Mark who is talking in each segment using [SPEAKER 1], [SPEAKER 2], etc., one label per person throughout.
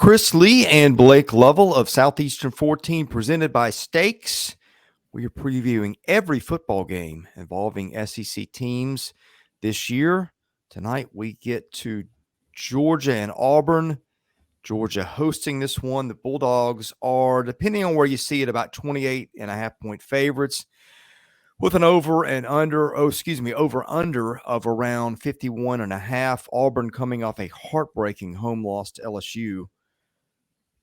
[SPEAKER 1] Chris Lee and Blake Lovell of Southeastern 14, presented by Stakes. We are previewing every football game involving SEC teams this year. Tonight we get to Georgia and Auburn. Georgia hosting this one. The Bulldogs are, depending on where you see it, about 28.5-point favorites with an over-under of around 51.5. Auburn coming off a heartbreaking home loss to LSU.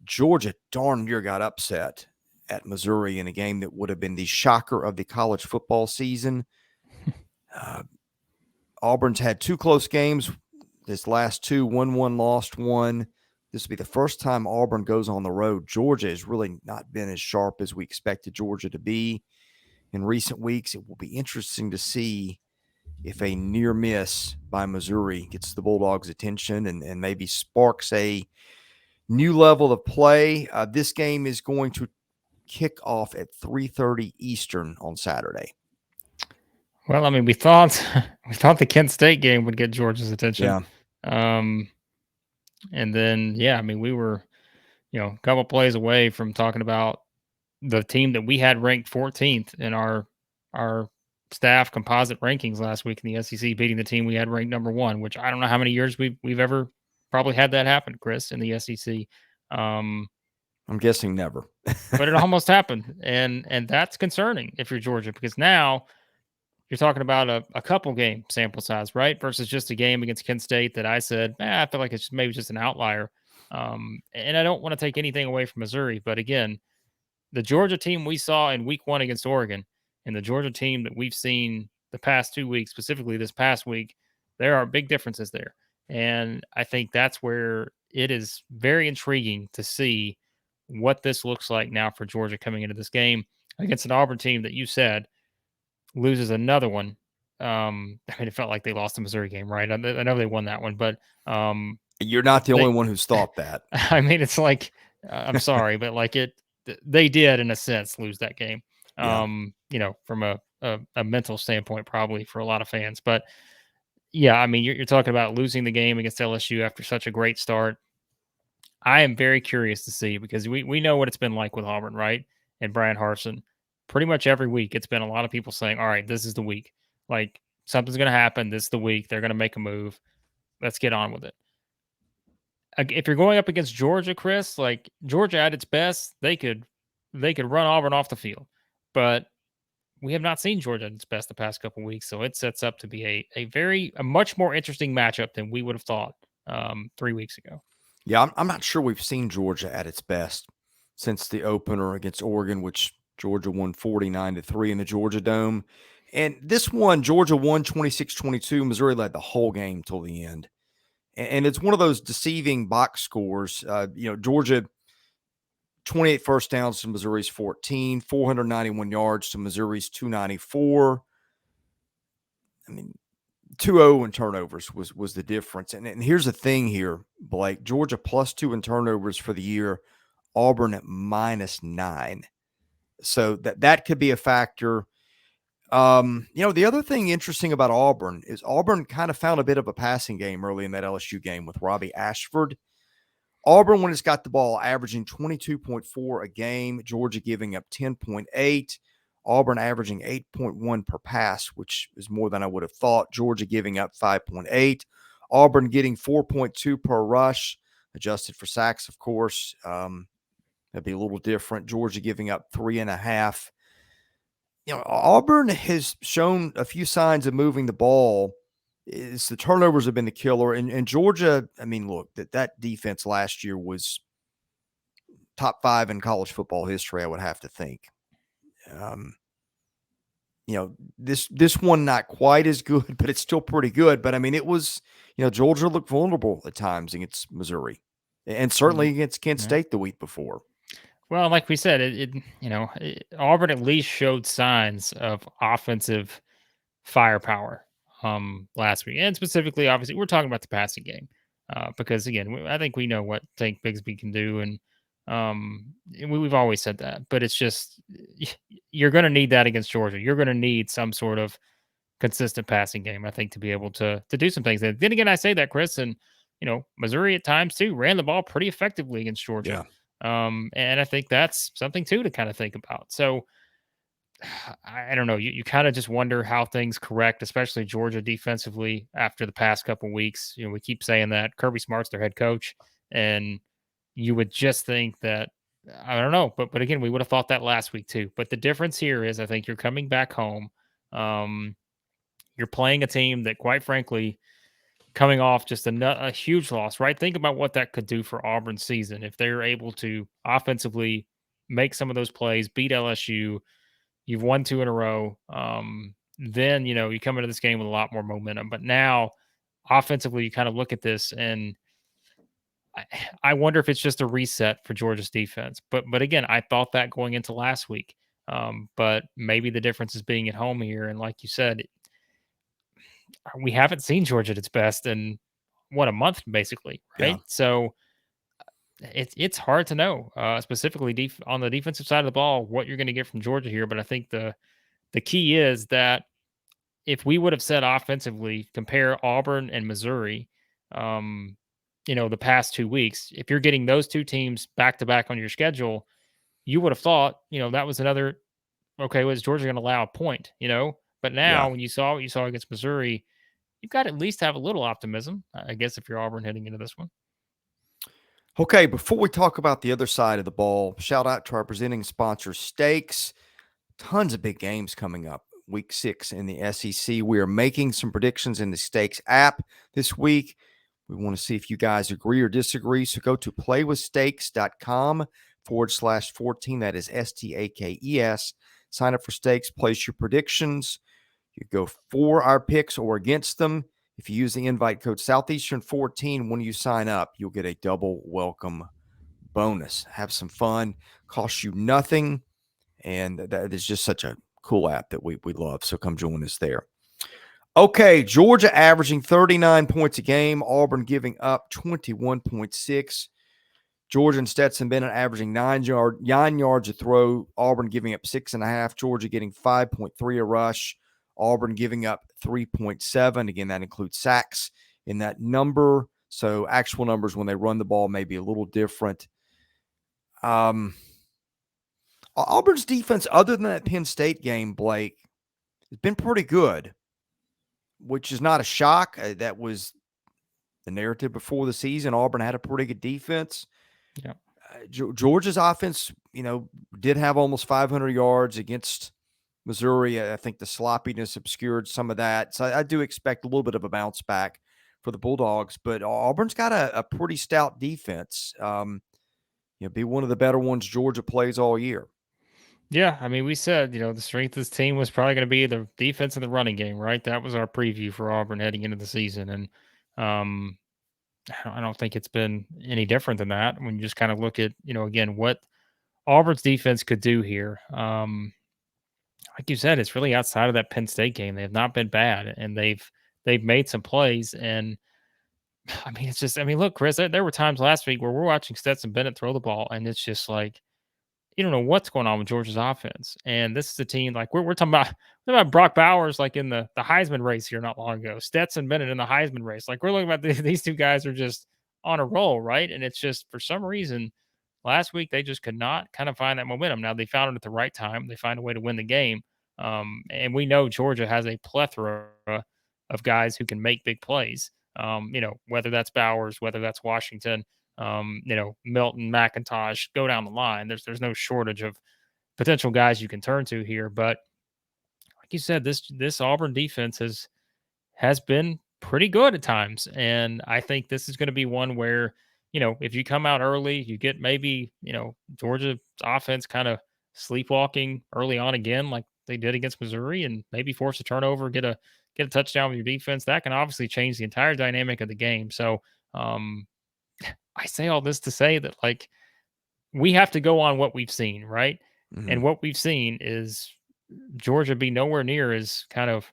[SPEAKER 1] Georgia darn near got upset at Missouri in a game that would have been the shocker of the college football season. Auburn's had two close games. This last two, won one, lost one. This will be the first time Auburn goes on the road. Georgia has really not been as sharp as we expected Georgia to be in recent weeks. It will be interesting to see if a near miss by Missouri gets the Bulldogs' attention and maybe sparks a new level of play. This game is going to kick off at 3:30 Eastern on Saturday.
[SPEAKER 2] Well, I mean, we thought the Kent State game would get Georgia's attention.
[SPEAKER 1] Yeah.
[SPEAKER 2] And then, I mean, we were, a couple plays away from talking about the team that we had ranked 14th in our staff composite rankings last week in the SEC, beating the team we had ranked number 1, which I don't know how many years we've ever probably had that happen, Chris, in the SEC.
[SPEAKER 1] I'm guessing never.
[SPEAKER 2] But it almost happened, and that's concerning if you're Georgia, because now you're talking about a couple game sample size, right? Versus just a game against Kent State that I said, I feel like it's maybe just an outlier. And I don't want to take anything away from Missouri, but again, the Georgia team we saw in week 1 against Oregon and the Georgia team that we've seen the past 2 weeks, specifically this past week, there are big differences there. And I think that's where it is very intriguing to see what this looks like now for Georgia coming into this game against an Auburn team that you said loses another one. I mean, it felt like they lost the Missouri game, right? I know they won that one, but
[SPEAKER 1] you're not the only one who's thought that.
[SPEAKER 2] I mean, it's like, I'm sorry, but like they did in a sense lose that game. From a mental standpoint, probably for a lot of fans. But yeah, I mean, you're talking about losing the game against LSU after such a great start. I am very curious to see, because we know what it's been like with Auburn, right? And Brian Harsin. Pretty much every week, it's been a lot of people saying, all right, this is the week. Like, something's going to happen. This is the week. They're going to make a move. Let's get on with it. If you're going up against Georgia, Chris, like Georgia at its best, they could run Auburn off the field. But we have not seen Georgia at its best the past couple of weeks, so it sets up to be a much more interesting matchup than we would have thought 3 weeks ago.
[SPEAKER 1] Yeah, I'm not sure we've seen Georgia at its best since the opener against Oregon, which Georgia won 49-3 in the Georgia Dome. And this one, Georgia won 26-22. Missouri led the whole game till the end. And it's one of those deceiving box scores. Georgia, 28 first downs to Missouri's 14, 491 yards to Missouri's 294. I mean, 2-0 in turnovers was the difference. And here's the thing here, Blake. Georgia +2 in turnovers for the year. Auburn at -9. So that could be a factor. The other thing interesting about Auburn is Auburn kind of found a bit of a passing game early in that LSU game with Robbie Ashford. Auburn, when it's got the ball, averaging 22.4 a game. Georgia giving up 10.8. Auburn averaging 8.1 per pass, which is more than I would have thought. Georgia giving up 5.8. Auburn getting 4.2 per rush, adjusted for sacks, of course. That'd be a little different. Georgia giving up 3.5. Auburn has shown a few signs of moving the ball. It's the turnovers have been the killer. And Georgia, I mean, look, that defense last year was top 5 in college football history, I would have to think. This one not quite as good, but it's still pretty good. But I mean, it was, Georgia looked vulnerable at times against Missouri, and certainly against Kent State the week before.
[SPEAKER 2] Well, like we said, Auburn at least showed signs of offensive firepower last week, and specifically, obviously, we're talking about the passing game because again, I think we know what Tank Bigsby can do, and we've always said that. But it's just you're going to need that against Georgia. You're going to need some sort of consistent passing game, I think, to be able to do some things. And then again, I say that, Chris, and Missouri at times too ran the ball pretty effectively against Georgia.
[SPEAKER 1] Yeah.
[SPEAKER 2] And I think that's something too to kind of think about. So I don't know. You kind of just wonder how things correct, especially Georgia defensively after the past couple weeks. We keep saying that Kirby Smart's their head coach, and you would just think that I don't know, but again, we would have thought that last week too. But the difference here is, I think you're coming back home. Um, you're playing a team that, quite frankly, coming off just a huge loss, right? Think about what that could do for Auburn's season if they're able to offensively make some of those plays, beat LSU. You've won 2 in a row. Then, you come into this game with a lot more momentum. But now, offensively, you kind of look at this, and I, I wonder if it's just a reset for Georgia's defense. But again, I thought that going into last week. But maybe the difference is being at home here. And like you said, we haven't seen Georgia at its best in what, a month basically,
[SPEAKER 1] Yeah.
[SPEAKER 2] right? So it's hard to know, specifically on the defensive side of the ball, what you're going to get from Georgia here. But I think the key is that if we would have said offensively, compare Auburn and Missouri, um, the past 2 weeks, if you're getting those two teams back to back on your schedule, you would have thought, that was another, okay, was Georgia going to allow a point, But
[SPEAKER 1] Yeah.
[SPEAKER 2] now when you saw what you saw against Missouri, you've got to at least have a little optimism, I guess, if you're Auburn heading into this one.
[SPEAKER 1] Okay, before we talk about the other side of the ball, shout out to our presenting sponsor, Steaks. Tons of big games coming up. Week 6 in the SEC. We are making some predictions in the Stakes app this week. We want to see if you guys agree or disagree. So go to playwithstakes.com/14. That is STAKES. Sign up for Stakes, place your predictions. You go for our picks or against them. If you use the invite code Southeastern14 when you sign up, you'll get a double welcome bonus. Have some fun. Costs you nothing. And that is just such a cool app that we love. So come join us there. Okay, Georgia averaging 39 points a game. Auburn giving up 21.6. Georgia and Stetson Bennett averaging 9 yards a throw. Auburn giving up 6.5. Georgia getting 5.3 a rush. Auburn giving up 3.7. Again, that includes sacks in that number. So actual numbers when they run the ball may be a little different. Auburn's defense, other than that Penn State game, Blake, has been pretty good, which is not a shock. That was the narrative before the season. Auburn had a pretty good defense.
[SPEAKER 2] Yeah.
[SPEAKER 1] Georgia's offense, did have almost 500 yards against Missouri. I think the sloppiness obscured some of that. So I do expect a little bit of a bounce back for the Bulldogs, but Auburn's got a pretty stout defense. Be one of the better ones Georgia plays all year.
[SPEAKER 2] Yeah, I mean, we said, the strength of this team was probably going to be the defense and the running game, right? That was our preview for Auburn heading into the season. And I don't think it's been any different than that when you just kind of look at, again, what Auburn's defense could do here. Like you said, it's really outside of that Penn State game. They have not been bad, and they've made some plays. And I mean, it's just, look, Chris, there were times last week where we're watching Stetson Bennett throw the ball, and it's just like, you don't know what's going on with Georgia's offense. And this is a team like we're talking about Brock Bowers, like in the Heisman race here not long ago. Stetson Bennett in the Heisman race. Like we're looking at these two guys are just on a roll, right? And it's just for some reason last week they just could not kind of find that momentum. Now they found it at the right time. They find a way to win the game. And we know Georgia has a plethora of guys who can make big plays. Whether that's Bowers, whether that's Washington, Milton, McIntosh, go down the line. There's no shortage of potential guys you can turn to here. But like you said, this Auburn defense has been pretty good at times. And I think this is going to be one where, if you come out early, you get maybe, Georgia's offense kind of sleepwalking early on again, like they did against Missouri, and maybe force a turnover, get a touchdown with your defense. That can obviously change the entire dynamic of the game. So I say all this to say that, like, we have to go on what we've seen, right?
[SPEAKER 1] Mm-hmm.
[SPEAKER 2] And what we've seen is Georgia be nowhere near as kind of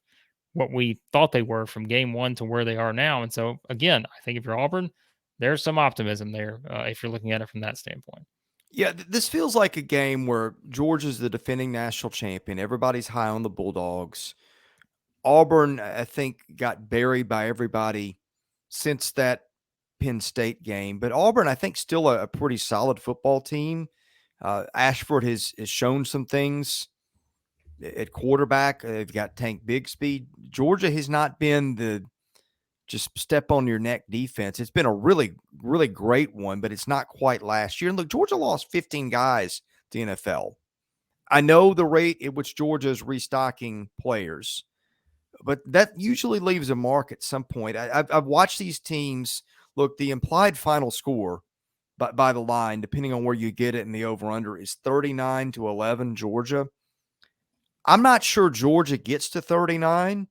[SPEAKER 2] what we thought they were from game one to where they are now. And so, again, I think if you're Auburn, there's some optimism there if you're looking at it from that standpoint.
[SPEAKER 1] Yeah, this feels like a game where Georgia's the defending national champion. Everybody's high on the Bulldogs. Auburn, I think, got buried by everybody since that Penn State game. But Auburn, I think, still a pretty solid football team. Ashford has shown some things at quarterback. They've got Tank Bigsby. Georgia has not been the just step on your neck defense. It's been a really, really great one, but it's not quite last year. And look, Georgia lost 15 guys to the NFL. I know the rate at which Georgia is restocking players, but that usually leaves a mark at some point. I've watched these teams. Look, the implied final score by the line, depending on where you get it in the over-under, is 39-11 Georgia. I'm not sure Georgia gets to 39.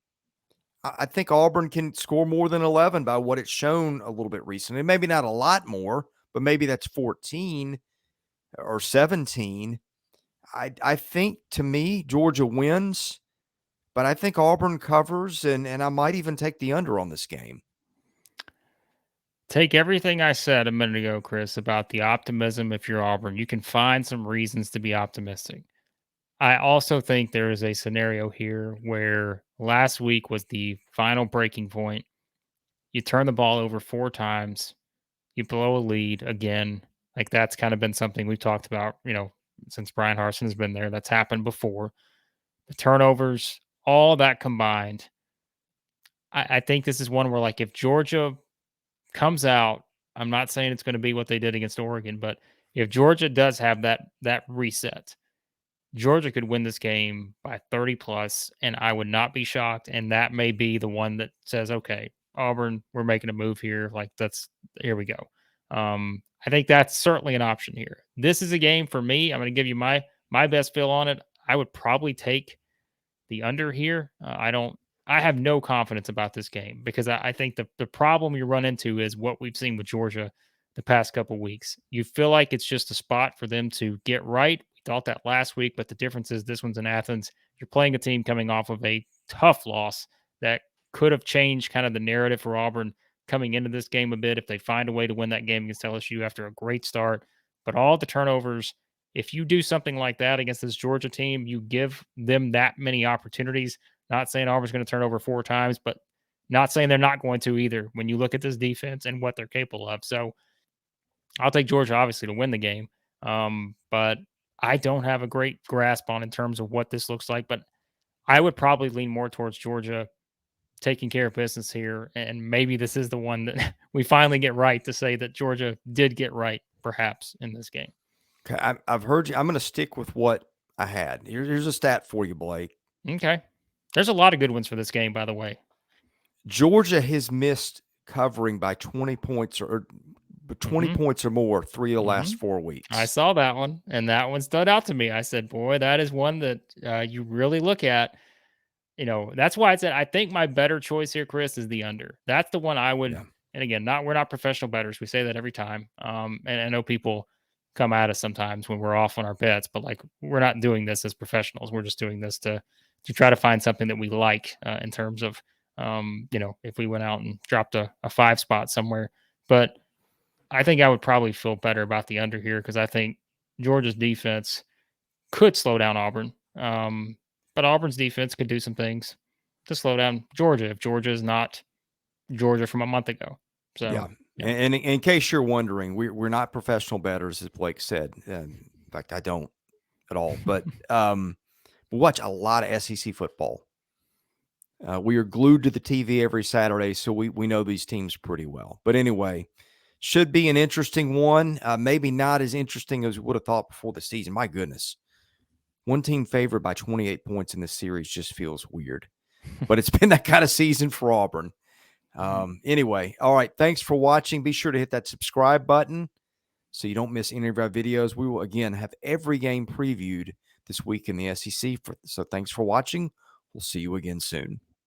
[SPEAKER 1] I think Auburn can score more than 11 by what it's shown a little bit recently. Maybe not a lot more, but maybe that's 14 or 17. I think, to me, Georgia wins, but I think Auburn covers, and I might even take the under on this game.
[SPEAKER 2] Take everything I said a minute ago, Chris, about the optimism if you're Auburn. You can find some reasons to be optimistic. I also think there is a scenario here where last week was the final breaking point. You turn the ball over 4 times, you blow a lead again. Like, that's kind of been something we've talked about, since Brian Harsin has been there. That's happened before. The turnovers, all that combined, I think this is one where, like, if Georgia comes out, I'm not saying it's going to be what they did against Oregon, but if Georgia does have that reset, Georgia could win this game by 30 plus, and I would not be shocked. And that may be the one that says, okay, Auburn, we're making a move here. Like, here we go. I think that's certainly an option here. This is a game for me. I'm going to give you my best feel on it. I would probably take the under here. I have no confidence about this game because I think the problem you run into is what we've seen with Georgia the past couple weeks. You feel like it's just a spot for them to get right. We thought that last week, but the difference is this one's in Athens. You're playing a team coming off of a tough loss that could have changed kind of the narrative for Auburn coming into this game a bit if they find a way to win that game against LSU after a great start. But all the turnovers, if you do something like that against this Georgia team, you give them that many opportunities. Not saying Auburn's going to turn over 4 times, but not saying they're not going to either when you look at this defense and what they're capable of. So I'll take Georgia, obviously, to win the game. But I don't have a great grasp on in terms of what this looks like. But I would probably lean more towards Georgia taking care of business here. And maybe this is the one that we finally get right to say that Georgia did get right, perhaps, in this game.
[SPEAKER 1] Okay, I've heard you. I'm going to stick with what I had. Here's a stat for you, Blake.
[SPEAKER 2] Okay. There's a lot of good ones for this game, by the way.
[SPEAKER 1] Georgia has missed covering by 20 points or 20 points or more 3 of the last 4 weeks.
[SPEAKER 2] I saw that one, and that one stood out to me. I said, boy, that is one that you really look at. That's why I said I think my better choice here, Chris, is the under. That's the one I would. Yeah. And again, we're not professional bettors. We say that every time. And I know people come at us sometimes when we're off on our bets, but like, we're not doing this as professionals. We're just doing this to try to find something that we like in terms of, if we went out and dropped a 5 spot somewhere. But I think I would probably feel better about the under here because I think Georgia's defense could slow down Auburn. But Auburn's defense could do some things to slow down Georgia if Georgia is not Georgia from a month ago. So,
[SPEAKER 1] yeah. And in case you're wondering, we're not professional bettors, as Blake said. In fact, I don't at all. But we watch a lot of SEC football. We are glued to the TV every Saturday, so we know these teams pretty well. But anyway, should be an interesting one. Maybe not as interesting as we would have thought before the season. My goodness. One team favored by 28 points in this series just feels weird. But it's been that kind of season for Auburn. Anyway, all right. Thanks for watching. Be sure to hit that subscribe button so you don't miss any of our videos. We will, again, have every game previewed this week in the SEC. So thanks for watching. We'll see you again soon.